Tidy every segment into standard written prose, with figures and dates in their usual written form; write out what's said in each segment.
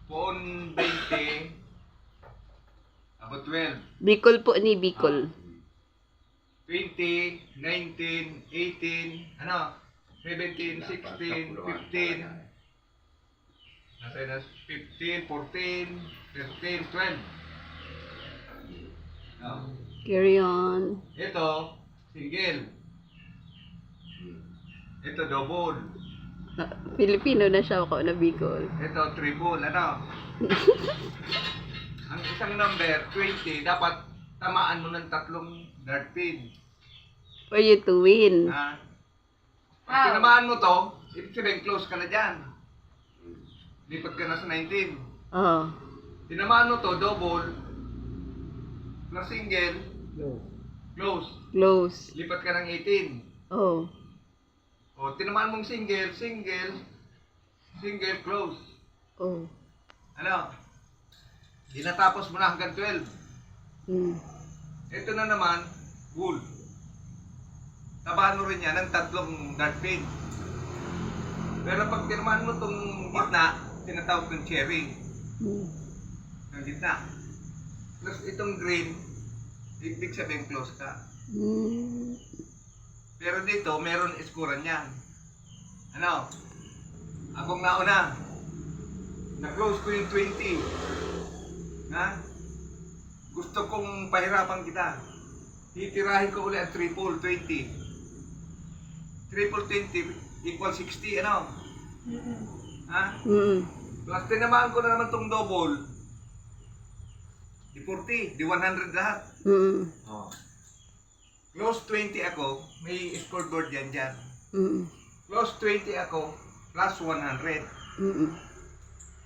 Poon 20, about 12. Bicol po ni Bicol. 20, 19, 18, 17, 16, 15. Nasa na 15, 14, 13, 12. Carry on. Ito, single. Ito, double. Filipino na siya ako na Bicol. Ito, triple. Ang isang number, 20, dapat tamaan mo ng tatlong dart pin. For you to win. Pag tinamaan mo to, ibig sabihin, close ka na dyan. Lipat ka na sa 19. Oh. Tinamaan mo to, double, plus single, close. Close. Lipat ka ng 18. Oh. O, tinamaan mong single, single, close. Oh. Di natapos mo na hanggang 12. Ito na naman, bull. Tabahan mo rin yan ng tatlong dart pin. Pero pag tinamaan mo itong gitna, tinatawag ng cherry. Yung gitna. Plus itong green, ibig sabihin close ka. Pero dito, meron iskuran yan. Akong nauna. Na-close ko yung 20. Gusto kong pahirapan kita. Titirahin ko ulit ang triple 20. Triple 20 equal 60, Plus tinamaan ko na naman tong double. Di 40, di 100 lahat. Close 20 ako, may scoreboard yan dyan. Close 20 ako, plus 100.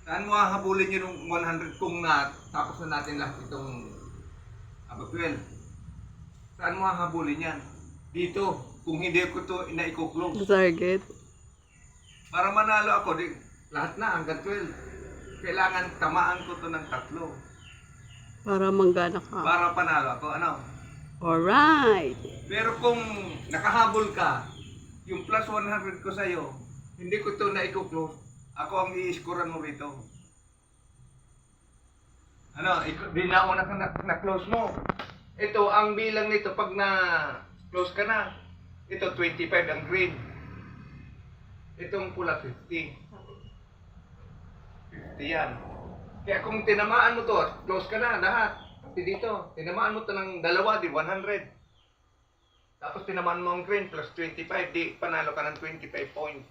Saan mo hahabulin yun ng 100 kung tapos na natin lahat itong about 12? Saan mo hahabulin yan? Dito, kung hindi ko ito na-i-close. Target. Para manalo ako, lahat na hanggang 12. Kailangan tamaan ko ito ng tatlo. Para manggana ka. Para panalo ako, Alright. Pero kung nakahabol ka, yung plus 100 ko sa'yo, hindi ko ito na-i-close. Ako ang i-scorean mo rito. Di na ako na-close mo. Ito, ang bilang nito, pag na-close ka na, ito 25 ang green. Itong pula 50. 50 yan. Kaya kung tinamaan mo to, close ka na lahat. Pati dito, tinamaan mo to ng dalawa, di 100. Tapos tinamaan mo ang green plus 25, di panalo ka ng 25 points.